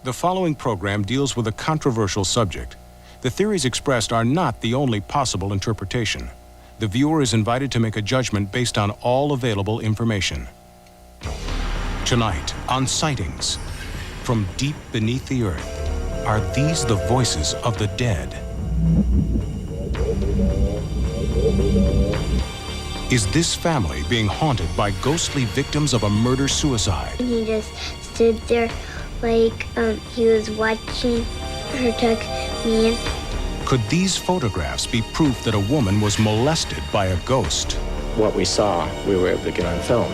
The following program deals with a controversial subject. The theories expressed are not the only possible interpretation. The viewer is invited to make a judgment based on all available information. Tonight on Sightings, from deep beneath the earth, are these the voices of the dead? Is this family being haunted by ghostly victims of a murder-suicide? He just stood there like he was watching her tuck me in. Could these photographs be proof that a woman was molested by a ghost? What we saw, we were able to get on film.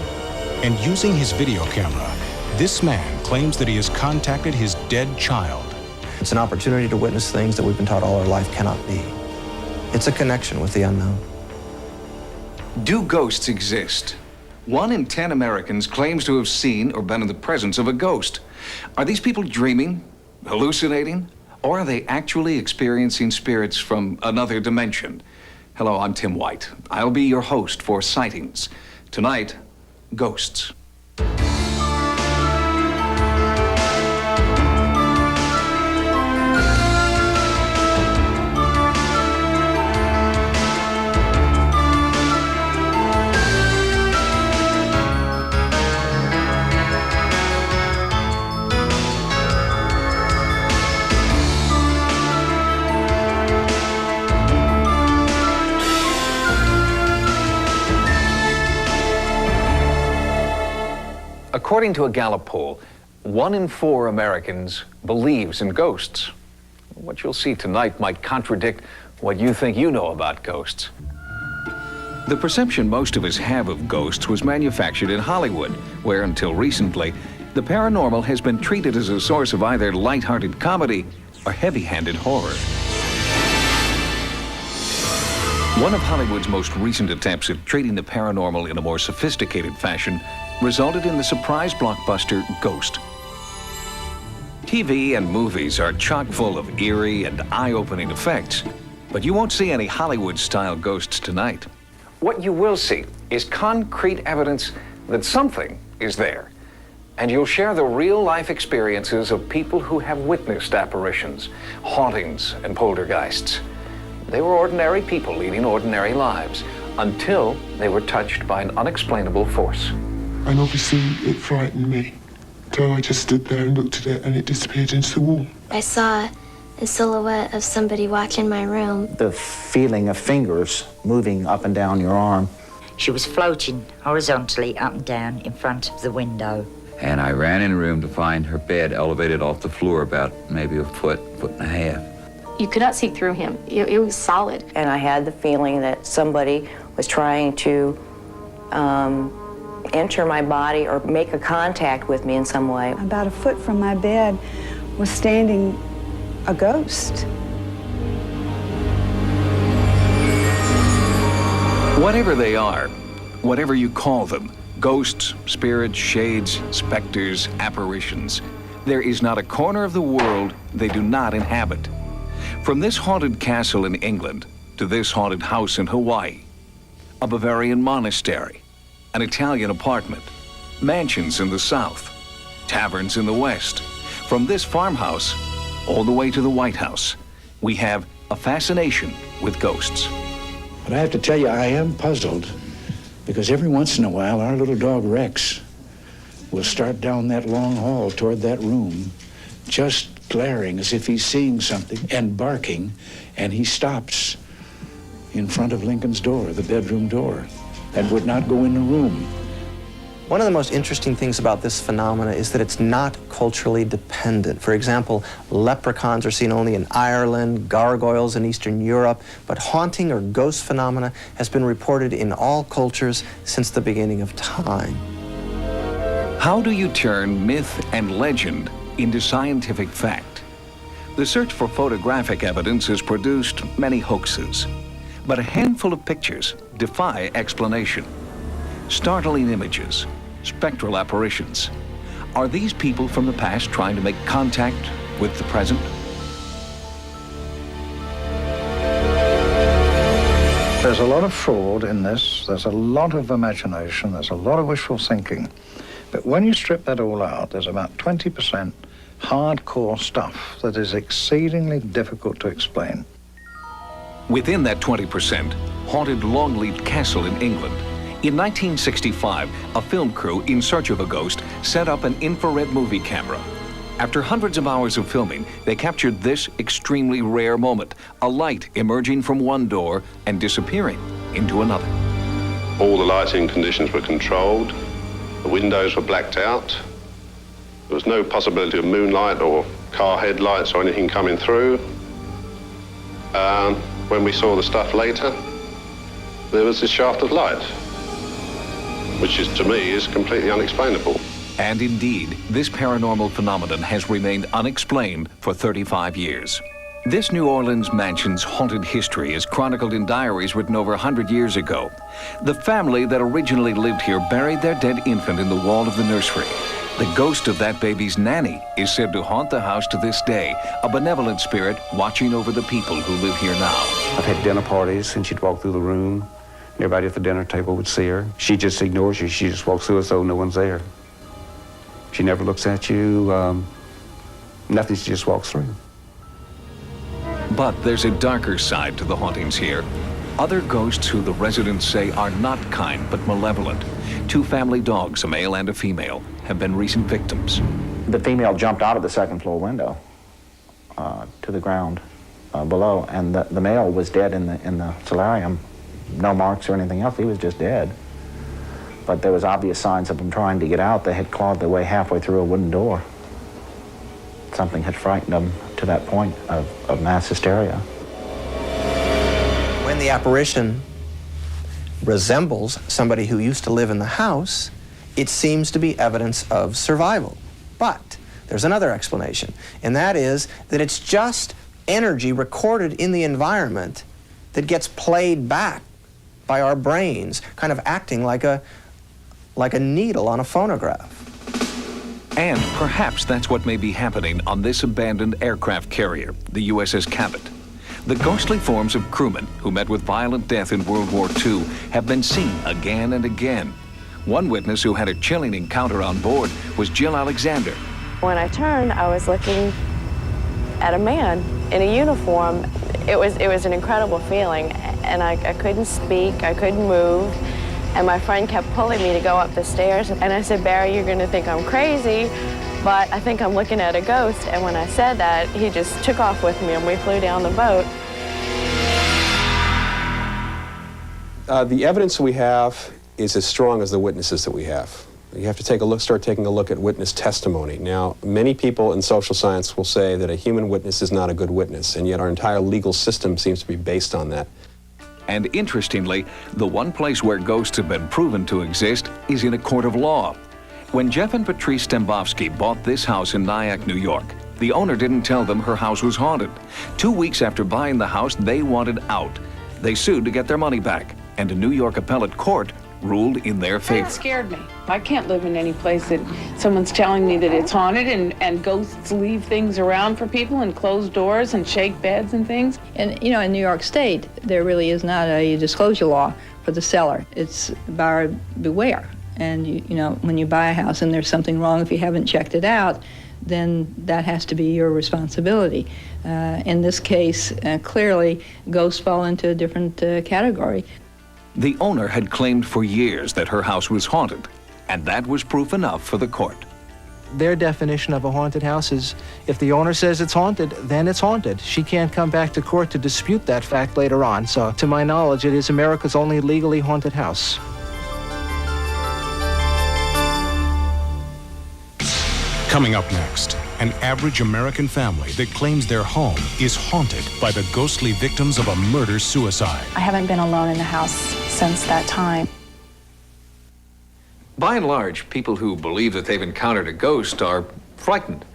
And using his video camera, this man claims that he has contacted his dead child. It's an opportunity to witness things that we've been taught all our life cannot be. It's a connection with the unknown. Do ghosts exist? 1 in 10 Americans claims to have seen or been in the presence of a ghost. Are these people dreaming, hallucinating, or are they actually experiencing spirits from another dimension? Hello, I'm Tim White. I'll be your host for Sightings. Tonight, ghosts. According to a Gallup poll, 1 in 4 Americans believes in ghosts. What you'll see tonight might contradict what you think you know about ghosts. The perception most of us have of ghosts was manufactured in Hollywood, where until recently, the paranormal has been treated as a source of either lighthearted comedy or heavy-handed horror. One of Hollywood's most recent attempts at treating the paranormal in a more sophisticated fashion resulted in the surprise blockbuster Ghost. TV and movies are chock full of eerie and eye-opening effects, but you won't see any Hollywood-style ghosts tonight. What you will see is concrete evidence that something is there, and you'll share the real-life experiences of people who have witnessed apparitions, hauntings, and poltergeists. They were ordinary people leading ordinary lives until they were touched by an unexplainable force. And obviously it frightened me. So I just stood there and looked at it and it disappeared into the wall. I saw a silhouette of somebody watching my room. The feeling of fingers moving up and down your arm. She was floating horizontally up and down in front of the window. And I ran in the room to find her bed elevated off the floor about maybe a foot and a half. You could not see through him. It was solid. And I had the feeling that somebody was trying to enter my body or make a contact with me in some way. About a foot from my bed was standing a ghost. Whatever they are, whatever you call them, ghosts, spirits, shades, specters, apparitions, there is not a corner of the world they do not inhabit. From this haunted castle in England to this haunted house in Hawaii, a Bavarian monastery, an Italian apartment, mansions in the south, taverns in the west. From this farmhouse all the way to the White House, we have a fascination with ghosts. But I have to tell you, I am puzzled because every once in a while our little dog Rex will start down that long hall toward that room, just glaring as if he's seeing something and barking, and he stops in front of Lincoln's door, the bedroom door, and would not go in the room. One of the most interesting things about this phenomena is that it's not culturally dependent. For example, leprechauns are seen only in Ireland, gargoyles in Eastern Europe, but haunting or ghost phenomena has been reported in all cultures since the beginning of time. How do you turn myth and legend into scientific fact? The search for photographic evidence has produced many hoaxes, but a handful of pictures defy explanation. Startling images, spectral apparitions. Are these people from the past trying to make contact with the present? There's a lot of fraud in this, there's a lot of imagination, there's a lot of wishful thinking. But when you strip that all out, there's about 20% hardcore stuff that is exceedingly difficult to explain. Within that 20%, haunted Longleat Castle in England. In 1965, a film crew in search of a ghost set up an infrared movie camera. After hundreds of hours of filming, they captured this extremely rare moment, a light emerging from one door and disappearing into another. All the lighting conditions were controlled. The windows were blacked out. There was no possibility of moonlight or car headlights or anything coming through. When we saw the stuff later, there was this shaft of light, which is, to me, is completely unexplainable. And indeed, this paranormal phenomenon has remained unexplained for 35 years. This New Orleans mansion's haunted history is chronicled in diaries written over 100 years ago. The family that originally lived here buried their dead infant in the wall of the nursery. The ghost of that baby's nanny is said to haunt the house to this day, a benevolent spirit watching over the people who live here now. I've had dinner parties, and she'd walk through the room. Everybody at the dinner table would see her. She just ignores you. She just walks through as though no one's there. She never looks at you. Nothing, she just walks through. But there's a darker side to the hauntings here. Other ghosts who the residents say are not kind but malevolent. 2 family dogs, a male and a female, have been recent victims. The female jumped out of the second floor window to the ground below, and the male was dead in the solarium. No marks or anything else, he was just dead. But there was obvious signs of them trying to get out. They had clawed their way halfway through a wooden door. Something had frightened them to that point of mass hysteria. When the apparition resembles somebody who used to live in the house, it seems to be evidence of survival. But there's another explanation, and that is that it's just energy recorded in the environment that gets played back by our brains, kind of acting like a needle on a phonograph. And perhaps that's what may be happening on this abandoned aircraft carrier, the USS Cabot. The ghostly forms of crewmen who met with violent death in World War II have been seen again and again. One witness who had a chilling encounter on board was Jill Alexander. When I turned, I was looking at a man in a uniform. It was an incredible feeling, and I couldn't speak, I couldn't move, and my friend kept pulling me to go up the stairs, and I said, "Barry, you're gonna think I'm crazy, but I think I'm looking at a ghost." And when I said that, he just took off with me, and we flew down the boat. The evidence we have is as strong as the witnesses that we have. You have to start taking a look at witness testimony. Now, many people in social science will say that a human witness is not a good witness, and yet our entire legal system seems to be based on that. And interestingly, the one place where ghosts have been proven to exist is in a court of law. When Jeff and Patrice Stembowski bought this house in Nyack, New York, the owner didn't tell them her house was haunted. 2 weeks after buying the house, they wanted out. They sued to get their money back, and a New York appellate court ruled in their favor. That scared me. I can't live in any place that someone's telling me that it's haunted and ghosts leave things around for people and close doors and shake beds and things. And, you know, in New York State, there really is not a disclosure law for the seller. It's buyer beware. And, you know, when you buy a house and there's something wrong, if you haven't checked it out, then that has to be your responsibility. In this case, clearly, ghosts fall into a different category. The owner had claimed for years that her house was haunted, and that was proof enough for the court. Their definition of a haunted house is if the owner says it's haunted, then it's haunted. She can't come back to court to dispute that fact later on. So, to my knowledge, it is America's only legally haunted house. Coming up next, an average American family that claims their home is haunted by the ghostly victims of a murder-suicide. I haven't been alone in the house since that time. By and large, people who believe that they've encountered a ghost are frightened.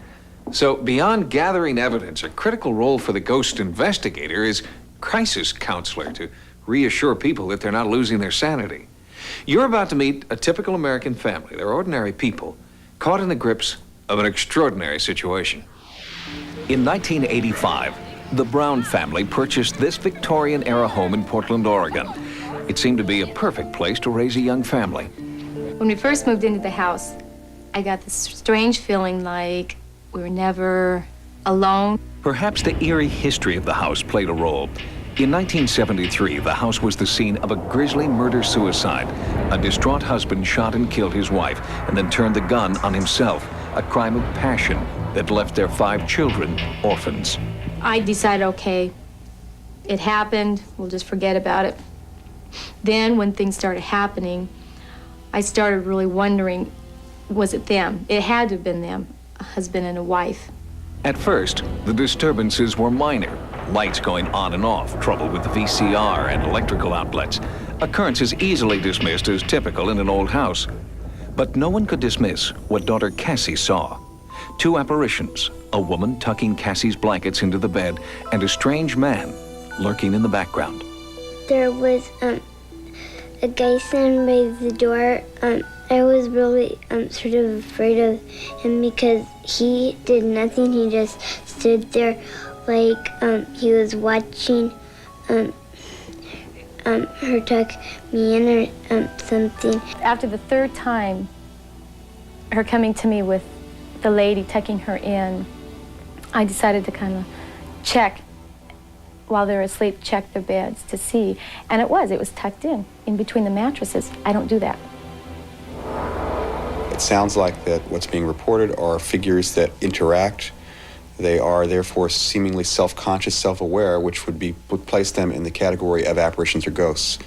So beyond gathering evidence, a critical role for the ghost investigator is crisis counselor to reassure people that they're not losing their sanity. You're about to meet a typical American family. They're ordinary people caught in the grips of an extraordinary situation. In 1985, the Brown family purchased this Victorian-era home in Portland, Oregon. It seemed to be a perfect place to raise a young family. When we first moved into the house, I got this strange feeling like We were never alone. Perhaps the eerie history of the house played a role. In 1973, the house was the scene of a grisly murder-suicide. A distraught husband shot and killed his wife and then turned the gun on himself, a crime of passion that left their 5 children orphans. I decided, okay, it happened, we'll just forget about it. Then when things started happening, I started really wondering, was it them? It had to have been them, a husband and a wife. At first, the disturbances were minor. Lights going on and off, trouble with the VCR and electrical outlets. Occurrences easily dismissed as typical in an old house. But no one could dismiss what daughter Cassie saw. 2 apparitions, a woman tucking Cassie's blankets into the bed, and a strange man lurking in the background. There was a guy standing by the door. I was really sort of afraid of him because he did nothing. He just stood there like he was watching her tuck me in or something. After the 3rd time, her coming to me with the lady tucking her in, I decided to kind of check while they were asleep, check their beds to see. And it was tucked in between the mattresses. I don't do that. It sounds like that what's being reported are figures that interact. They are therefore seemingly self-conscious, self-aware, which would place them in the category of apparitions or ghosts.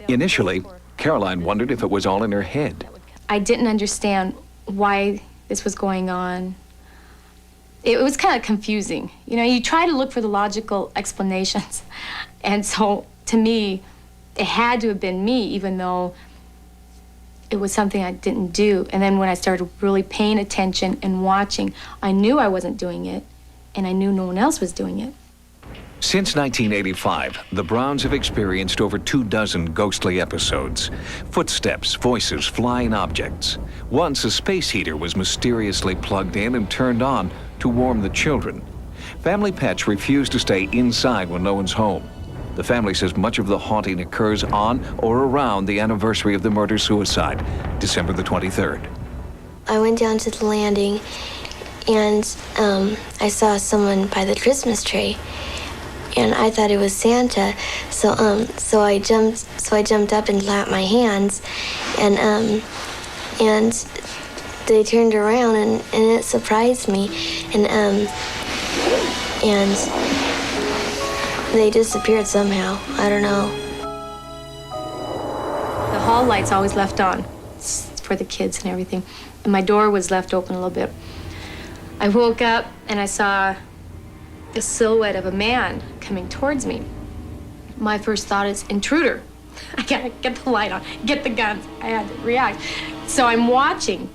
Initially, Caroline wondered if it was all in her head. I didn't understand why this was going on. It was kind of confusing. You know, you try to look for the logical explanations. And so, to me, it had to have been me, even though it was something I didn't do. And then when I started really paying attention and watching, I knew I wasn't doing it, and I knew no one else was doing it. Since 1985, the Browns have experienced over 24 ghostly episodes. Footsteps, voices, flying objects. Once a space heater was mysteriously plugged in and turned on to warm the children. Family pets refuse to stay inside when no one's home. The family says much of the haunting occurs on or around the anniversary of the murder-suicide, December the 23rd. I went down to the landing and I saw someone by the Christmas tree. And I thought it was Santa, so I jumped up and clapped my hands, and they turned around and it surprised me, and they disappeared somehow. I don't know. The hall light's always left on for the kids and everything, and my door was left open a little bit. I woke up and I saw the silhouette of a man coming towards me. My first thought is intruder. I gotta get the light on, get the guns. I had to react. So I'm watching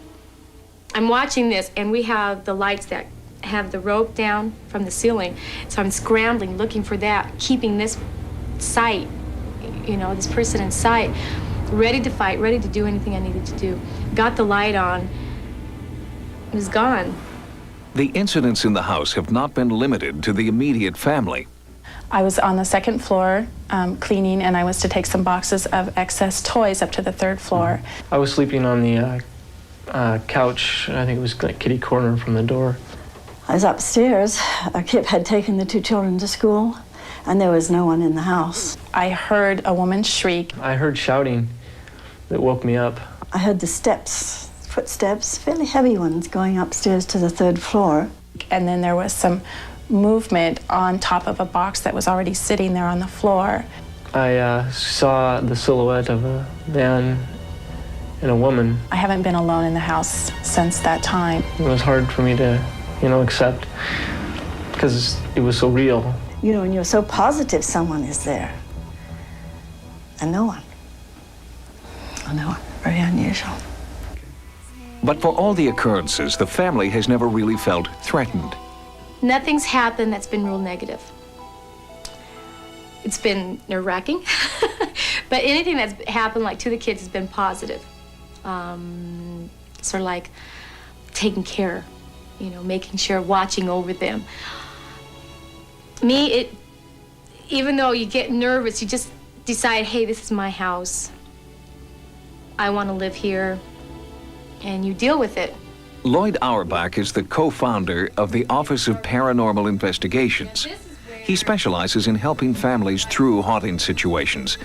this, and we have the lights that have the rope down from the ceiling. So I'm scrambling, looking for that, keeping this sight, you know, this person in sight, ready to fight, ready to do anything I needed to do. Got the light on, it was gone. The incidents in the house have not been limited to the immediate family. I was on the 2nd floor cleaning, and I was to take some boxes of excess toys up to the 3rd floor. I was sleeping on the couch. I think it was like kitty corner from the door. I was upstairs. Kip had taken the 2 children to school, and there was no one in the house. I heard a woman shriek. I heard shouting that woke me up. I heard the steps, footsteps, fairly heavy ones, going upstairs to the 3rd floor. And then there was some movement on top of a box that was already sitting there on the floor. I saw the silhouette of a man and a woman. I haven't been alone in the house since that time. It was hard for me to, accept, because it was so real. You know, and you're so positive someone is there. And no one. No one. Very unusual. But for all the occurrences, the family has never really felt threatened. Nothing's happened that's been real negative. It's been nerve-wracking, but anything that's happened like to the kids has been positive. Sort of like taking care, making sure, watching over them. Me, even though you get nervous, you just decide, hey, this is my house. I want to live here, and you deal with it. Lloyd Auerbach is the co-founder of the Office of Paranormal Investigations. He specializes in helping families through haunting situations,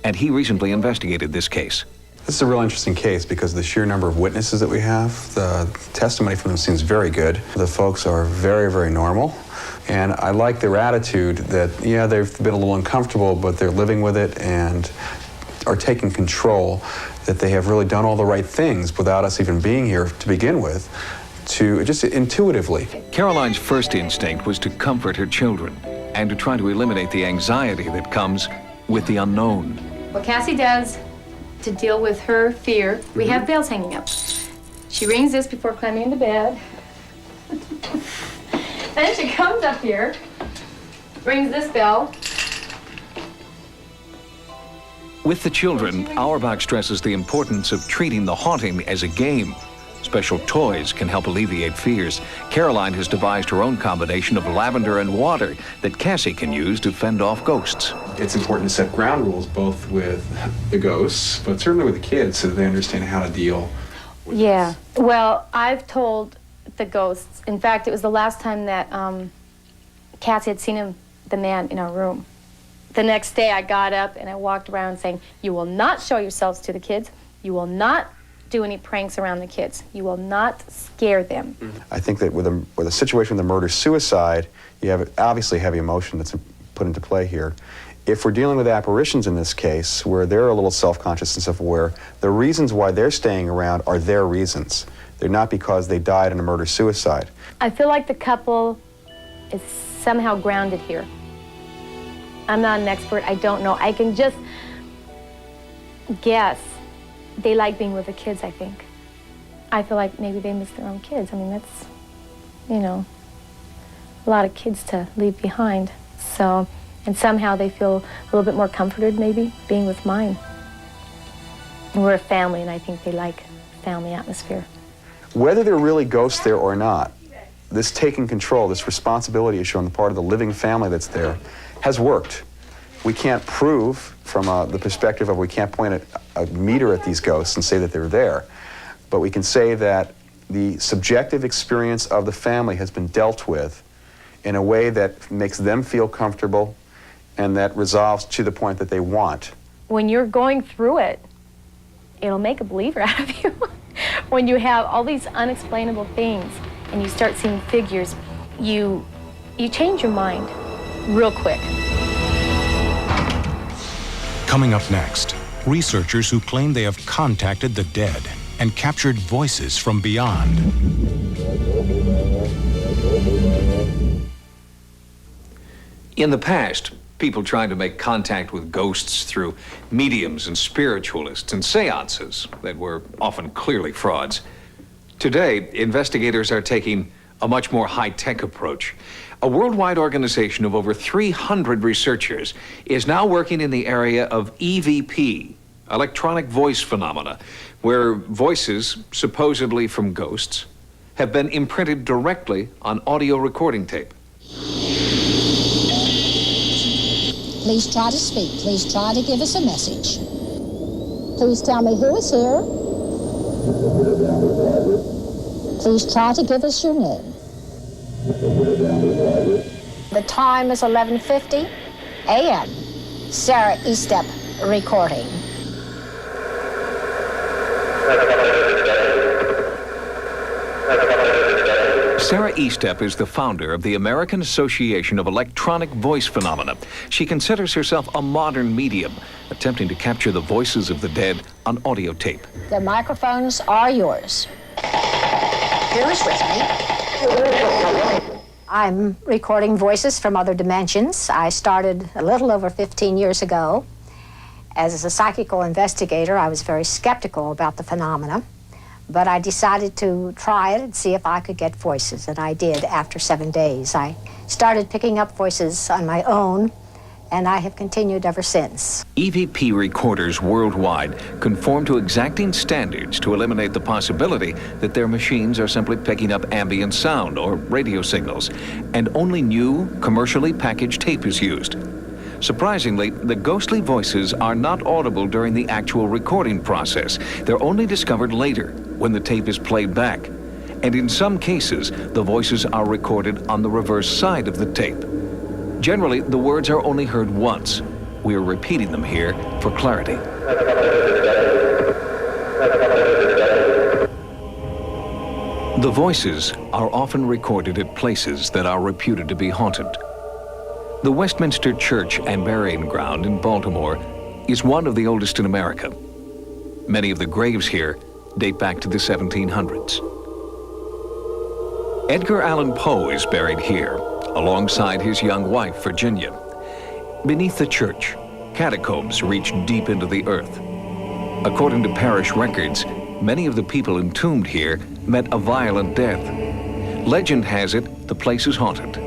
and he recently investigated this case. This is a real interesting case because of the sheer number of witnesses that we have. The testimony from them seems very good. The folks are very, very normal. And I like their attitude that, yeah, they've been a little uncomfortable, but they're living with it and are taking control, that they have really done all the right things without us even being here to begin with, to just intuitively. Caroline's first instinct was to comfort her children and to try to eliminate the anxiety that comes with the unknown. What Cassie does to deal with her fear, we have bells hanging up. She rings this before climbing into bed. Then she comes up here, rings this bell. With the children, Auerbach stresses the importance of treating the haunting as a game. Special toys can help alleviate fears. Caroline has devised her own combination of lavender and water that Cassie can use to fend off ghosts. It's important to set ground rules both with the ghosts, but certainly with the kids so that they understand how to deal with Yeah, well, I've told the ghosts. In fact, it was the last time that Cassie had seen the man in our room. The next day I got up and I walked around saying, you will not show yourselves to the kids. You will not do any pranks around the kids. You will not scare them. I think that with a situation with a murder-suicide, you have obviously heavy emotion that's put into play here. If we're dealing with apparitions in this case, where they're a little self-conscious and self-aware, the reasons why they're staying around are their reasons. They're not because they died in a murder-suicide. I feel like the couple is somehow grounded here. I'm not an expert, I don't know. I can just guess. They like being with the kids, I think. I feel like maybe they miss their own kids. I mean, that's, you know, a lot of kids to leave behind. So, and somehow they feel a little bit more comforted, maybe, being with mine. And we're a family, and I think they like family atmosphere. Whether there are really ghosts there or not, this taking control, this responsibility issue on the part of the living family that's there, has worked. We can't prove from the perspective of, we can't point a meter at these ghosts and say that they're there, but we can say that the subjective experience of the family has been dealt with in a way that makes them feel comfortable and that resolves to the point that they want. When you're going through it, it'll make a believer out of you. When you have all these unexplainable things and you start seeing figures, you change your mind real quick. Coming up next, researchers who claim they have contacted the dead and captured voices from beyond. In the past, people tried to make contact with ghosts through mediums and spiritualists and seances that were often clearly frauds. Today, investigators are taking a much more high-tech approach. A worldwide organization of over 300 researchers is now working in the area of EVP, electronic voice phenomena, where voices, supposedly from ghosts, have been imprinted directly on audio recording tape. Please try to speak. Please try to give us a message. Please tell me who is here. Please try to give us your name. The time is 11:50 a.m. Sarah Estep recording. Sarah Estep is the founder of the American Association of Electronic Voice Phenomena. She considers herself a modern medium, attempting to capture the voices of the dead on audio tape. The microphones are yours. Who is with me? I'm recording voices from other dimensions. I started a little over 15 years ago. As a psychical investigator, I was very skeptical about the phenomena, but I decided to try it and see if I could get voices, and I did after 7 days. I started picking up voices on my own, and I have continued ever since. EVP recorders worldwide conform to exacting standards to eliminate the possibility that their machines are simply picking up ambient sound or radio signals, and only new, commercially packaged tape is used. Surprisingly, the ghostly voices are not audible during the actual recording process. They're only discovered later, when the tape is played back. And in some cases, the voices are recorded on the reverse side of the tape. Generally, the words are only heard once. We are repeating them here for clarity. The voices are often recorded at places that are reputed to be haunted. The Westminster Church and Burying Ground in Baltimore is one of the oldest in America. Many of the graves here date back to the 1700s. Edgar Allan Poe is buried here, alongside his young wife, Virginia. Beneath the church, catacombs reach deep into the earth. According to parish records, many of the people entombed here met a violent death. Legend has it the place is haunted.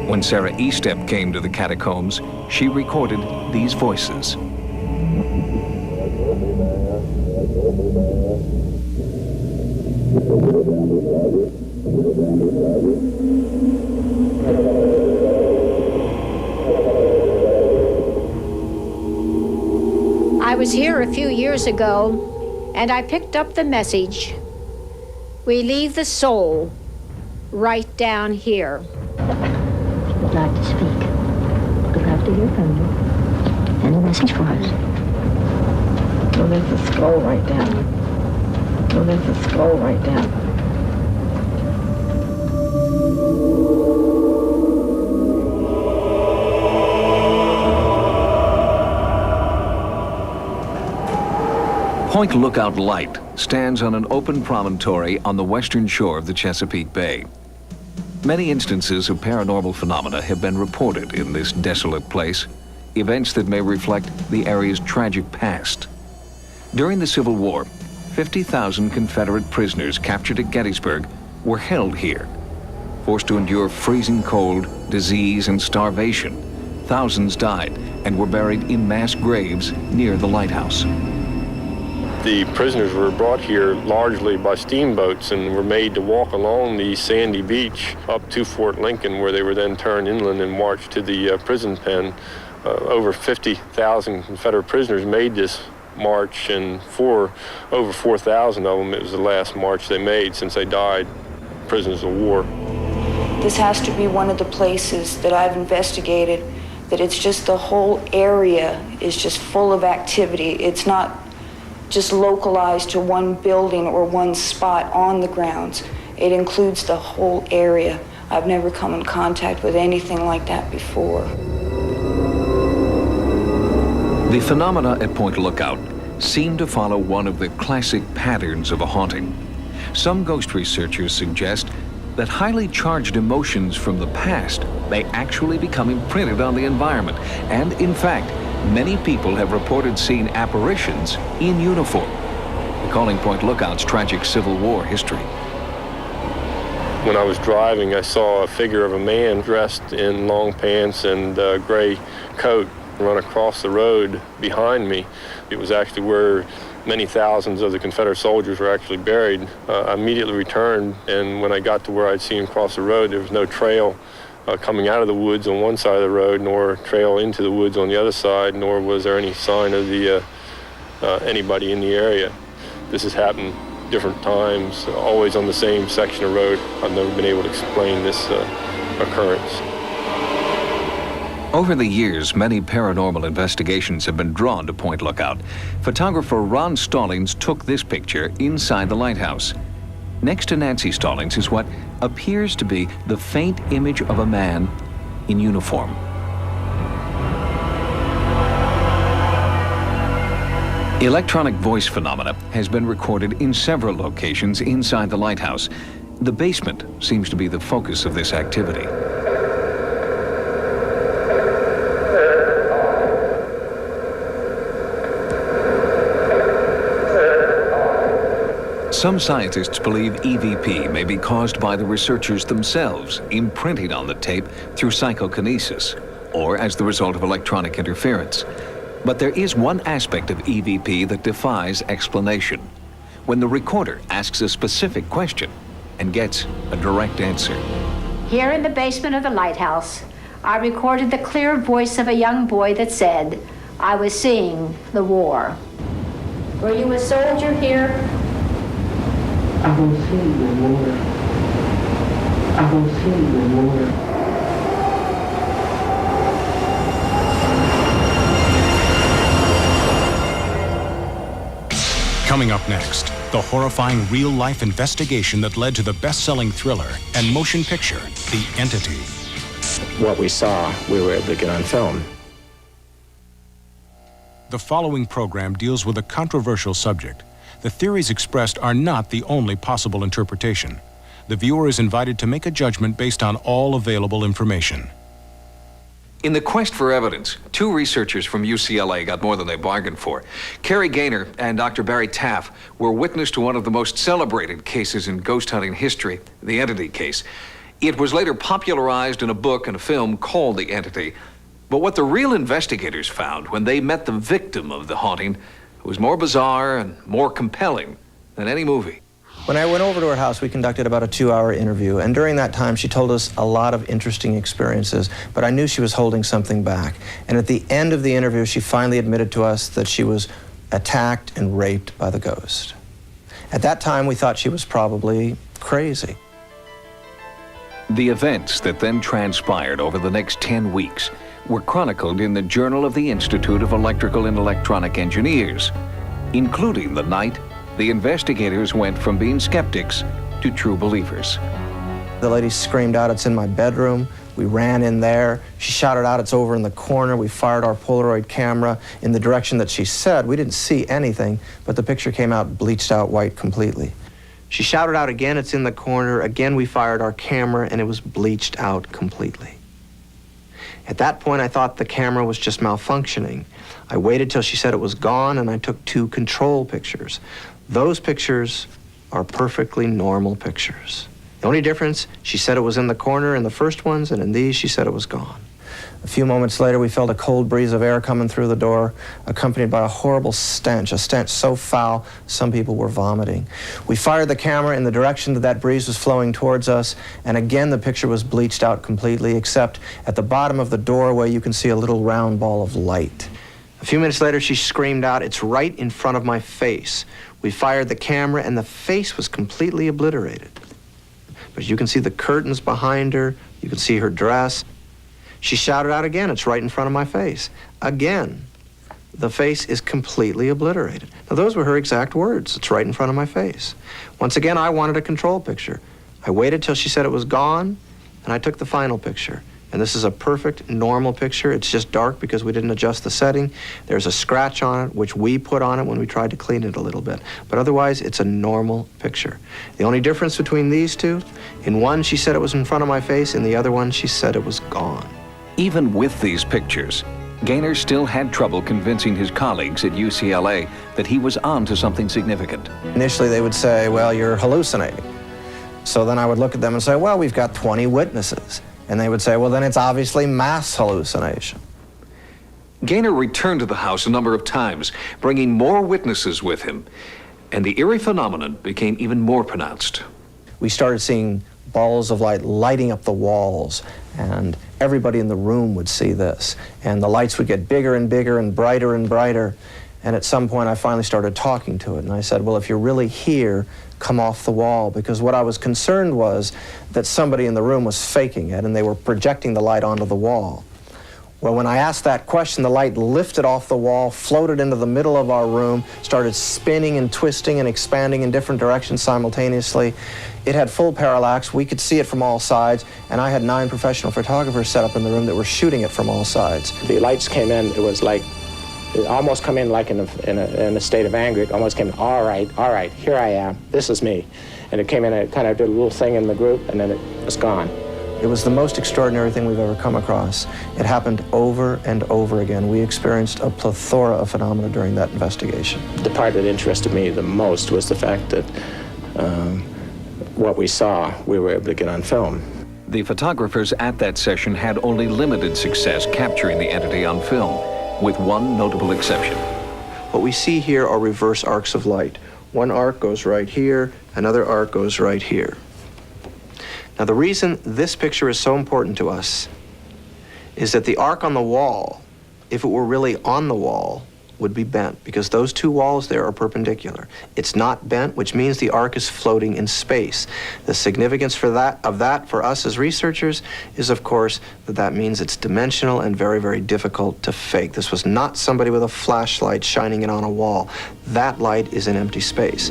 When Sarah Estep came to the catacombs, she recorded these voices. I was here a few years ago, and I picked up the message. We leave the soul right down here. Would like to speak. Would love to hear from you. Any message for us? Well, there's a skull right down. Well, there's a skull right down. Point Lookout Light stands on an open promontory on the western shore of the Chesapeake Bay. Many instances of paranormal phenomena have been reported in this desolate place, events that may reflect the area's tragic past. During the Civil War, 50,000 Confederate prisoners captured at Gettysburg were held here. Forced to endure freezing cold, disease, and starvation, thousands died and were buried in mass graves near the lighthouse. The prisoners were brought here largely by steamboats and were made to walk along the sandy beach up to Fort Lincoln, where they were then turned inland and marched to the prison pen. Over 50,000 Confederate prisoners made this march, and for over 4,000 of them, it was the last march they made since they died prisoners of war. This has to be one of the places that I've investigated that it's just the whole area is just full of activity. It's not just localized to one building or one spot on the grounds. It includes the whole area. I've never come in contact with anything like that before. The phenomena at Point Lookout seem to follow one of the classic patterns of a haunting. Some ghost researchers suggest that highly charged emotions from the past may actually become imprinted on the environment, and in fact, many people have reported seeing apparitions in uniform, recalling Point Lookout's tragic Civil War history. When I was driving, I saw a figure of a man dressed in long pants and a gray coat run across the road behind me. It was actually where many thousands of the Confederate soldiers were actually buried. I immediately returned, and when I got to where I'd seen him cross the road, there was no trail coming out of the woods on one side of the road, nor trail into the woods on the other side, nor was there any sign of the anybody in the area. This has happened different times, always on the same section of road. I've never been able to explain this occurrence. Over the years, many paranormal investigations have been drawn to Point Lookout. Photographer Ron Stallings took this picture inside the lighthouse. Next to Nancy Stallings is what appears to be the faint image of a man in uniform. Electronic voice phenomena has been recorded in several locations inside the lighthouse. The basement seems to be the focus of this activity. Some scientists believe EVP may be caused by the researchers themselves imprinting on the tape through psychokinesis, or as the result of electronic interference. But there is one aspect of EVP that defies explanation: when the recorder asks a specific question and gets a direct answer. Here in the basement of the lighthouse, I recorded the clear voice of a young boy that said, "I was seeing the war." Were you a soldier here? I won't see you no more. I won't see you no more. Coming up next, the horrifying real-life investigation that led to the best-selling thriller and motion picture, The Entity. What we saw, we were able to get on film. The following program deals with a controversial subject. The theories expressed are not the only possible interpretation. The viewer is invited to make a judgment based on all available information. In the quest for evidence, two researchers from UCLA got more than they bargained for. Carrie Gaynor and Dr. Barry Taff were witness to one of the most celebrated cases in ghost hunting history, the Entity case. It was later popularized in a book and a film called The Entity. But what the real investigators found when they met the victim of the haunting was more bizarre and more compelling than any movie. When I went over to her house, we conducted about a 2-hour interview, and during that time, she told us a lot of interesting experiences, but I knew she was holding something back. And at the end of the interview, she finally admitted to us that she was attacked and raped by the ghost. At that time, we thought she was probably crazy. The events that then transpired over the next 10 weeks were chronicled in the Journal of the Institute of Electrical and Electronic Engineers, including the night the investigators went from being skeptics to true believers. The lady screamed out, "It's in my bedroom." We ran in there. She shouted out, "It's over in the corner." We fired our Polaroid camera in the direction that she said. We didn't see anything, but the picture came out bleached out white completely. She shouted out again, "It's in the corner." Again, we fired our camera, and it was bleached out completely. At that point, I thought the camera was just malfunctioning. I waited till she said it was gone, and I took 2 control pictures. Those pictures are perfectly normal pictures. The only difference, she said it was in the corner in the first ones, and in these, she said it was gone. A few moments later, we felt a cold breeze of air coming through the door, accompanied by a horrible stench, a stench so foul, some people were vomiting. We fired the camera in the direction that that breeze was flowing towards us, and again, the picture was bleached out completely, except at the bottom of the doorway, you can see a little round ball of light. A few minutes later, she screamed out, "It's right in front of my face." We fired the camera, and the face was completely obliterated. But you can see the curtains behind her. You can see her dress. She shouted out again, "It's right in front of my face." Again, the face is completely obliterated. Now, those were her exact words. "It's right in front of my face." Once again, I wanted a control picture. I waited till she said it was gone, and I took the final picture. And this is a perfect, normal picture. It's just dark because we didn't adjust the setting. There's a scratch on it, which we put on it when we tried to clean it a little bit. But otherwise, it's a normal picture. The only difference between these two, in one, she said it was in front of my face. In the other one, she said it was gone. Even with these pictures, Gaynor still had trouble convincing his colleagues at UCLA that he was on to something significant. Initially, they would say, "Well, you're hallucinating." So then I would look at them and say, "Well, we've got 20 witnesses." And they would say, "Well, then it's obviously mass hallucination." Gaynor returned to the house a number of times, bringing more witnesses with him, and the eerie phenomenon became even more pronounced. We started seeing balls of light lighting up the walls, and everybody in the room would see this. And the lights would get bigger and bigger and brighter and brighter. And at some point, I finally started talking to it, and I said, "Well, if you're really here, come off the wall," because what I was concerned was that somebody in the room was faking it, and they were projecting the light onto the wall. Well, when I asked that question, the light lifted off the wall, floated into the middle of our room, started spinning and twisting and expanding in different directions simultaneously. It had full parallax. We could see it from all sides, and I had 9 professional photographers set up in the room that were shooting it from all sides. The lights came in, it was like, it almost come in like in a state of anger. It almost came in, all right, here I am, this is me. And it came in, it kind of did a little thing in the group, and then it was gone. It was the most extraordinary thing we've ever come across. It happened over and over again. We experienced a plethora of phenomena during that investigation. The part that interested me the most was the fact that what we saw, we were able to get on film. The photographers at that session had only limited success capturing the entity on film, with one notable exception. What we see here are reverse arcs of light. One arc goes right here, another arc goes right here. Now, the reason this picture is so important to us is that the arc on the wall, if it were really on the wall, would be bent because those two walls there are perpendicular. It's not bent, which means the ark is floating in space. The significance for that for us as researchers is, of course, that means it's dimensional and very, very difficult to fake. This was not somebody with a flashlight shining it on a wall. That light is in empty space.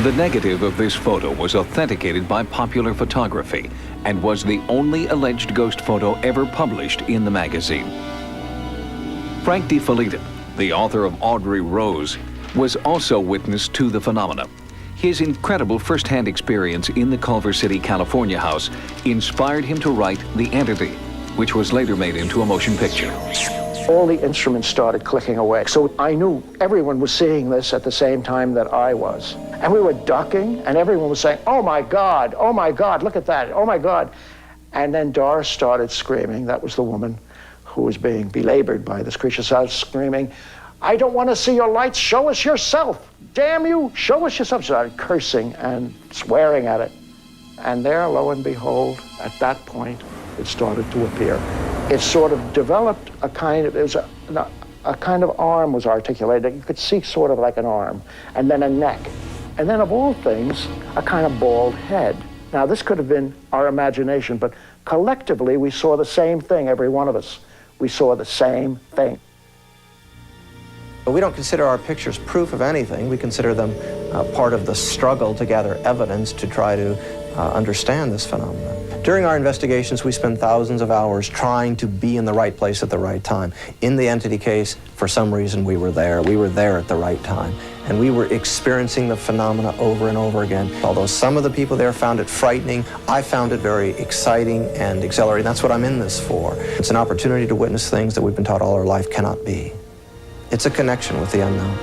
The negative of this photo was authenticated by Popular Photography and was the only alleged ghost photo ever published in the magazine. Frank DiFelitta, the author of Audrey Rose, was also witness to the phenomena. His incredible first-hand experience in the Culver City, California house inspired him to write The Entity, which was later made into a motion picture. All the instruments started clicking away. So I knew everyone was seeing this at the same time that I was. And we were ducking, and everyone was saying, oh my God, look at that, oh my God. And then Doris started screaming. That was the woman who was being belabored by this creature. Started screaming, I don't want to see your lights, show us yourself. Damn you, show us yourself. She started cursing and swearing at it. And there, lo and behold, at that point, it started to appear. It sort of developed a kind of, a kind of arm was articulated. You could see sort of like an arm, and then a neck. And then of all things, a kind of bald head. Now this could have been our imagination, but collectively we saw the same thing, every one of us. We saw the same thing. We don't consider our pictures proof of anything. We consider them part of the struggle to gather evidence to try to understand this phenomenon. During our investigations, we spend thousands of hours trying to be in the right place at the right time. In the Entity case, for some reason, we were there. We were there at the right time. And we were experiencing the phenomena over and over again. Although some of the people there found it frightening, I found it very exciting and exhilarating. That's what I'm in this for. It's an opportunity to witness things that we've been taught all our life cannot be. It's a connection with the unknown.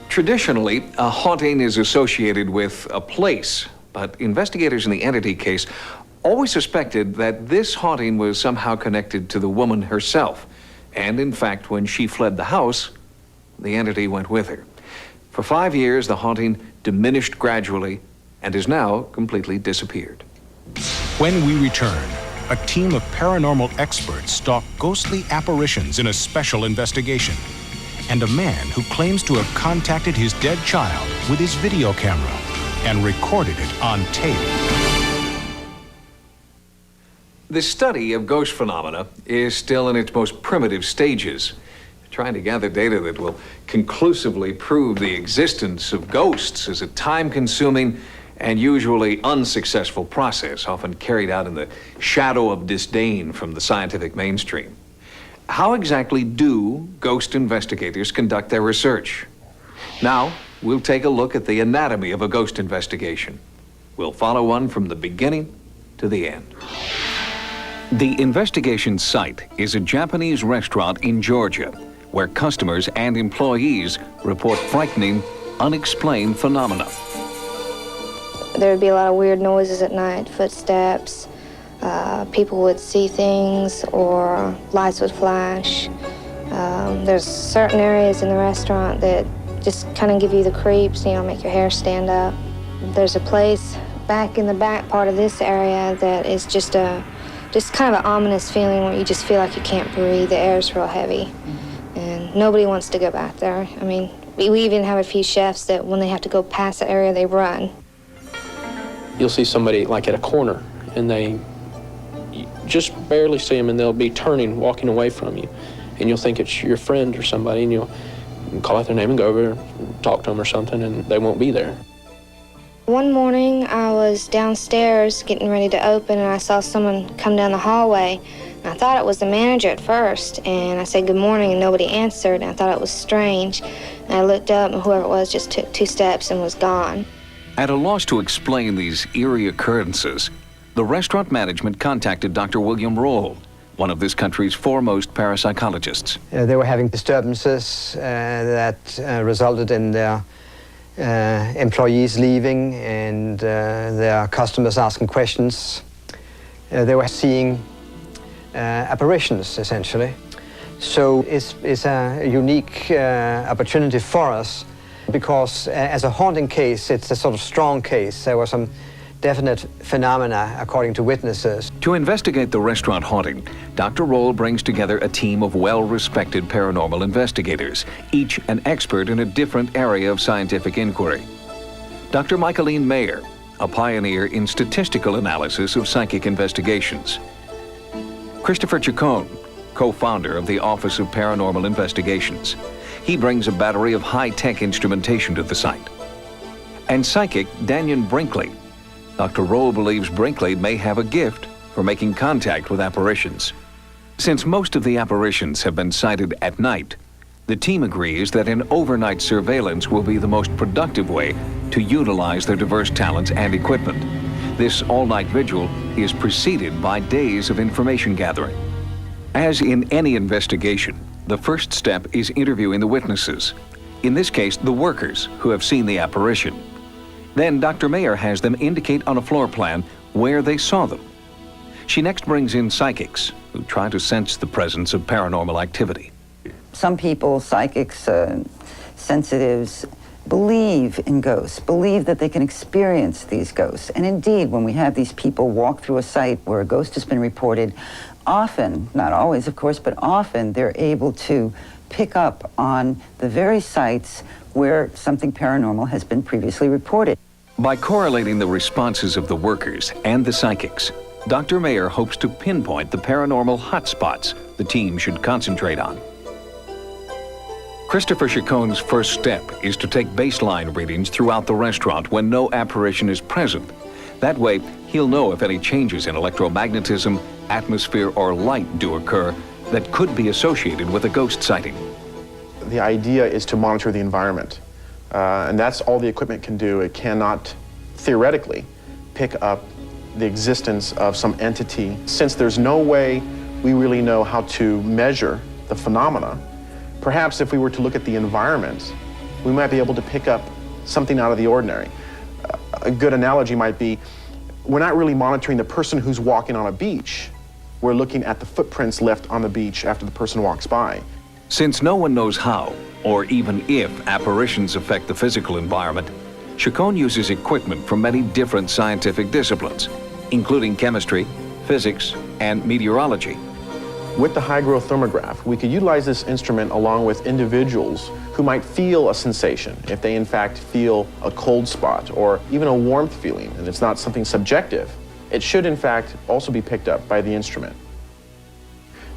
Traditionally, a haunting is associated with a place, but investigators in the Entity case always suspected that this haunting was somehow connected to the woman herself. And in fact, when she fled the house, the Entity went with her. For 5 years, the haunting diminished gradually and has now completely disappeared. When we return, a team of paranormal experts stalk ghostly apparitions in a special investigation, and a man who claims to have contacted his dead child with his video camera and recorded it on tape. The study of ghost phenomena is still in its most primitive stages, trying to gather data that will conclusively prove the existence of ghosts is a time-consuming and usually unsuccessful process, often carried out in the shadow of disdain from the scientific mainstream. How exactly do ghost investigators conduct their research? Now, we'll take a look at the anatomy of a ghost investigation. We'll follow one from the beginning to the end. The investigation site is a Japanese restaurant in Georgia, where customers and employees report frightening, unexplained phenomena. There would be a lot of weird noises at night, footsteps, people would see things, or lights would flash. There's certain areas in the restaurant that just kind of give you the creeps, make your hair stand up. There's a place back in the back part of this area that is just kind of an ominous feeling where you just feel like you can't breathe. The air's real heavy, and nobody wants to go back there. I mean, we even have a few chefs that when they have to go past the area, they run. You'll see somebody like at a corner, and you just barely see them, and they'll be turning, walking away from you, and you'll think it's your friend or somebody, and you'll call out their name and go over and talk to them or something, and they won't be there. One morning, I was downstairs getting ready to open, and I saw someone come down the hallway. And I thought it was the manager at first, and I said good morning, and nobody answered, and I thought it was strange. And I looked up, and whoever it was just took 2 steps and was gone. At a loss to explain these eerie occurrences, the restaurant management contacted Dr. William Roll, one of this country's foremost parapsychologists. They were having disturbances that resulted in their employees leaving and their customers asking questions. They were seeing apparitions, essentially. So it's a unique opportunity for us because as a haunting case, it's a sort of strong case. There were some definite phenomena, according to witnesses. To investigate the restaurant haunting, Dr. Roll brings together a team of well-respected paranormal investigators, each an expert in a different area of scientific inquiry. Dr. Michaeline Mayer, a pioneer in statistical analysis of psychic investigations. Christopher Chacon, co-founder of the Office of Paranormal Investigations. He brings a battery of high-tech instrumentation to the site. And psychic Danyon Brinkley. Dr. Roll believes Brinkley may have a gift for making contact with apparitions. Since most of the apparitions have been sighted at night, the team agrees that an overnight surveillance will be the most productive way to utilize their diverse talents and equipment. This all-night vigil is preceded by days of information gathering. As in any investigation, the first step is interviewing the witnesses, in this case, the workers who have seen the apparition. Then Dr. Mayer has them indicate on a floor plan where they saw them. She next brings in psychics who try to sense the presence of paranormal activity. Some people, psychics, sensitives, believe in ghosts, believe that they can experience these ghosts. And indeed, when we have these people walk through a site where a ghost has been reported, often, not always of course, but often they're able to pick up on the very sites where something paranormal has been previously reported. By correlating the responses of the workers and the psychics, Dr. Mayer hopes to pinpoint the paranormal hotspots the team should concentrate on. Christopher Chacon's first step is to take baseline readings throughout the restaurant when no apparition is present. That way, he'll know if any changes in electromagnetism, atmosphere, or light do occur that could be associated with a ghost sighting. The idea is to monitor the environment, and that's all the equipment can do. It cannot, theoretically, pick up the existence of some entity. Since there's no way we really know how to measure the phenomena, perhaps if we were to look at the environment, we might be able to pick up something out of the ordinary. A good analogy might be, we're not really monitoring the person who's walking on a beach. We're looking at the footprints left on the beach after the person walks by. Since no one knows how, or even if, apparitions affect the physical environment, Chacon uses equipment from many different scientific disciplines, including chemistry, physics, and meteorology. With the high-growth thermograph, we could utilize this instrument along with individuals who might feel a sensation, if they in fact feel a cold spot or even a warmth feeling, and it's not something subjective. It should in fact also be picked up by the instrument.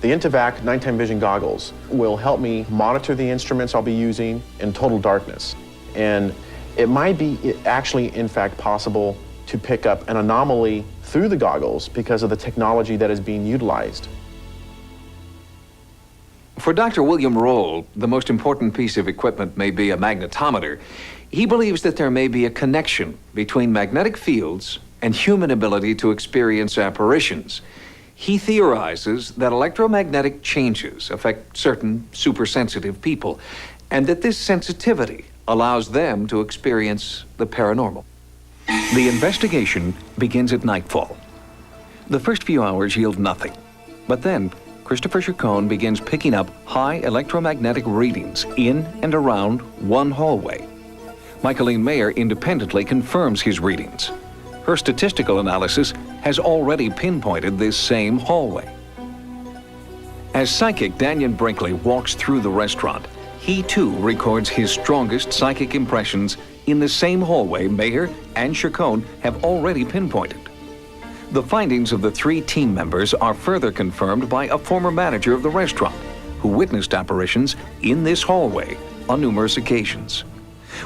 The Intevac nighttime vision goggles will help me monitor the instruments I'll be using in total darkness. And it might be actually in fact possible to pick up an anomaly through the goggles because of the technology that is being utilized. For Dr. William Roll, the most important piece of equipment may be a magnetometer. He believes that there may be a connection between magnetic fields and human ability to experience apparitions. He theorizes that electromagnetic changes affect certain supersensitive people, and that this sensitivity allows them to experience the paranormal. The investigation begins at nightfall. The first few hours yield nothing, but then Christopher Chacon begins picking up high electromagnetic readings in and around one hallway. Michaeline Mayer independently confirms his readings. Her statistical analysis has already pinpointed this same hallway. As psychic Danyon Brinkley walks through the restaurant, he too records his strongest psychic impressions in the same hallway Mayer and Chacon have already pinpointed. The findings of the three team members are further confirmed by a former manager of the restaurant who witnessed apparitions in this hallway on numerous occasions.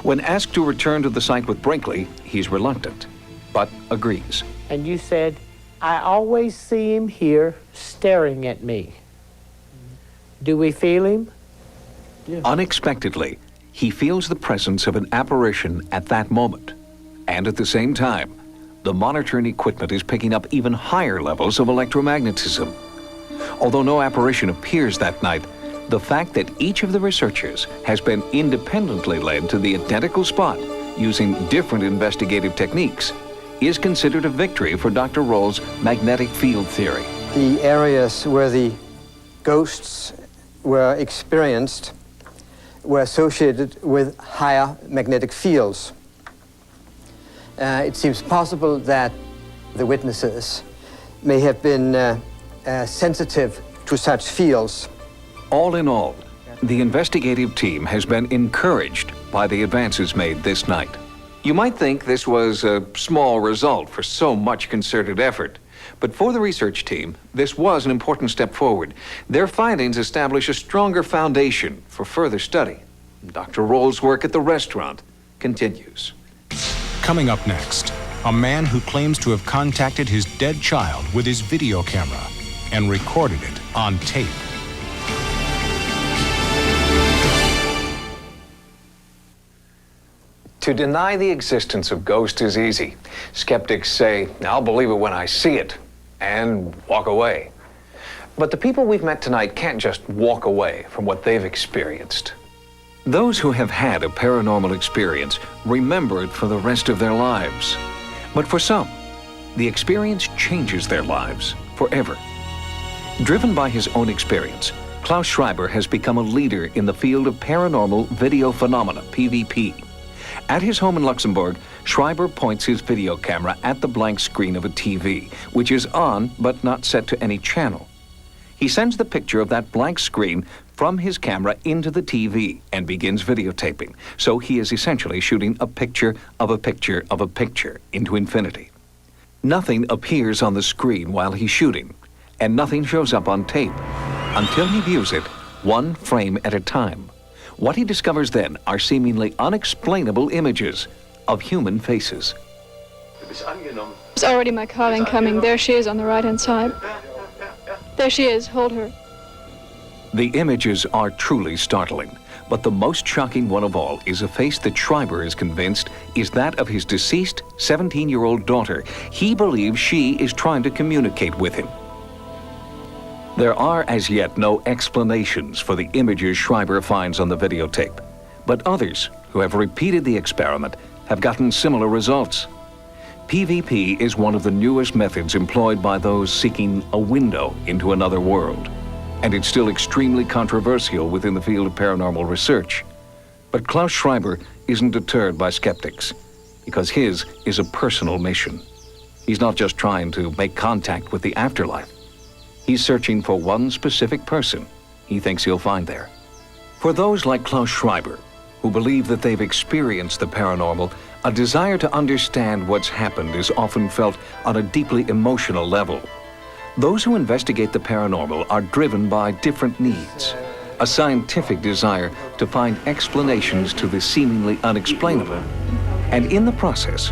When asked to return to the site with Brinkley, he's reluctant, but agrees. And you said, I always see him here staring at me. Do we feel him? Yeah. Unexpectedly, he feels the presence of an apparition at that moment. And at the same time, the monitoring equipment is picking up even higher levels of electromagnetism. Although no apparition appears that night, the fact that each of the researchers has been independently led to the identical spot using different investigative techniques is considered a victory for Dr. Roll's magnetic field theory. The areas where the ghosts were experienced were associated with higher magnetic fields. it seems possible that the witnesses may have been sensitive to such fields. All in all, the investigative team has been encouraged by the advances made this night. You might think this was a small result for so much concerted effort, but for the research team, this was an important step forward. Their findings establish a stronger foundation for further study. Dr. Roll's work at the restaurant continues. Coming up next, a man who claims to have contacted his dead child with his video camera and recorded it on tape. To deny the existence of ghosts is easy. Skeptics say, "I'll believe it when I see it," and walk away. But the people we've met tonight can't just walk away from what they've experienced. Those who have had a paranormal experience remember it for the rest of their lives. But for some, the experience changes their lives forever. Driven by his own experience, Klaus Schreiber has become a leader in the field of paranormal video phenomena, PVP. At his home in Luxembourg, Schreiber points his video camera at the blank screen of a TV, which is on but not set to any channel. He sends the picture of that blank screen from his camera into the TV and begins videotaping. So he is essentially shooting a picture of a picture of a picture into infinity. Nothing appears on the screen while he's shooting, and nothing shows up on tape until he views it one frame at a time. What he discovers then are seemingly unexplainable images of human faces. It's already my car incoming. There she is on the right-hand side. There she is. Hold her. The images are truly startling, but the most shocking one of all is a face that Schreiber is convinced is that of his deceased 17-year-old daughter. He believes she is trying to communicate with him. There are as yet no explanations for the images Schreiber finds on the videotape, but others who have repeated the experiment have gotten similar results. PVP is one of the newest methods employed by those seeking a window into another world, and it's still extremely controversial within the field of paranormal research. But Klaus Schreiber isn't deterred by skeptics, because his is a personal mission. He's not just trying to make contact with the afterlife. He's searching for one specific person he thinks he'll find there. For those like Klaus Schreiber, who believe that they've experienced the paranormal, a desire to understand what's happened is often felt on a deeply emotional level. Those who investigate the paranormal are driven by different needs. A scientific desire to find explanations to the seemingly unexplainable, and in the process,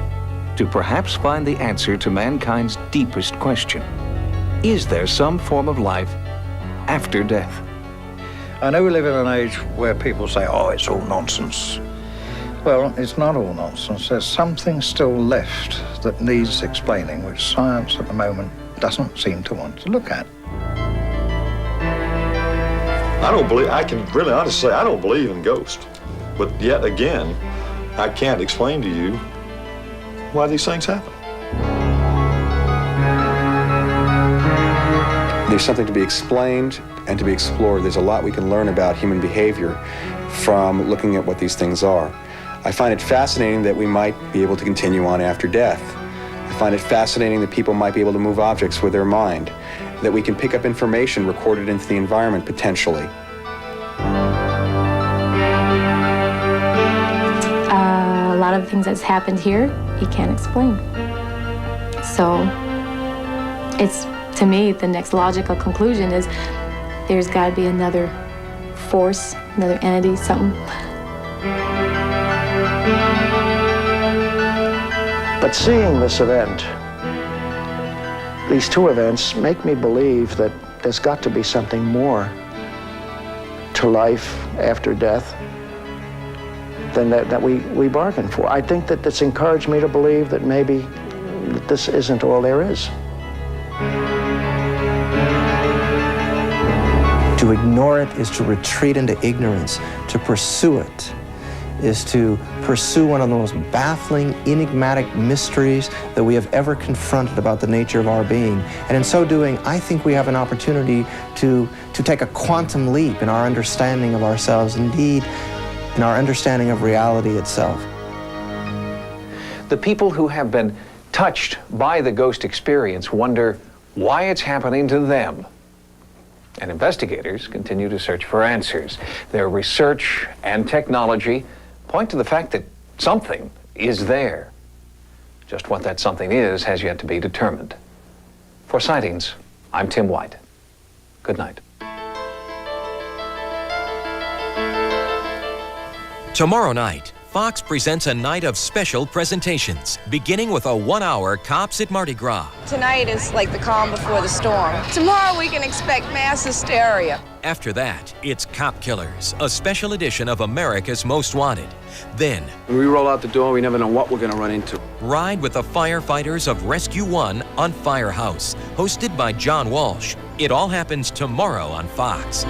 to perhaps find the answer to mankind's deepest question. Is there some form of life after death? I know we live in an age where people say, oh, it's all nonsense. Well, it's not all nonsense. There's something still left that needs explaining, which science at the moment doesn't seem to want to look at. I can really honestly say I don't believe in ghosts. But yet again, I can't explain to you why these things happen. There's something to be explained and to be explored. There's a lot we can learn about human behavior from looking at what these things are. I find it fascinating that we might be able to continue on after death. I find it fascinating that people might be able to move objects with their mind, that we can pick up information recorded into the environment potentially. A lot of the things that's happened here, he can't explain. So it's, to me, the next logical conclusion is there's got to be another force, another entity, something. But seeing this event, these two events, make me believe that there's got to be something more to life after death than that we bargained for. I think that it's encouraged me to believe that maybe this isn't all there is. To ignore it is to retreat into ignorance. To pursue it is to pursue one of the most baffling, enigmatic mysteries that we have ever confronted about the nature of our being. And in so doing, I think we have an opportunity to take a quantum leap in our understanding of ourselves, indeed, in our understanding of reality itself. The people who have been touched by the ghost experience wonder why it's happening to them. And investigators continue to search for answers. Their research and technology point to the fact that something is there. Just what that something is has yet to be determined. For Sightings, I'm Tim White. Good night. Tomorrow night, Fox presents a night of special presentations, beginning with a 1-hour Cops at Mardi Gras. Tonight is like the calm before the storm. Tomorrow we can expect mass hysteria. After that, it's Cop Killers, a special edition of America's Most Wanted. Then, when we roll out the door, we never know what we're going to run into. ride with the firefighters of Rescue 1 on Firehouse, hosted by John Walsh. It all happens tomorrow on Fox.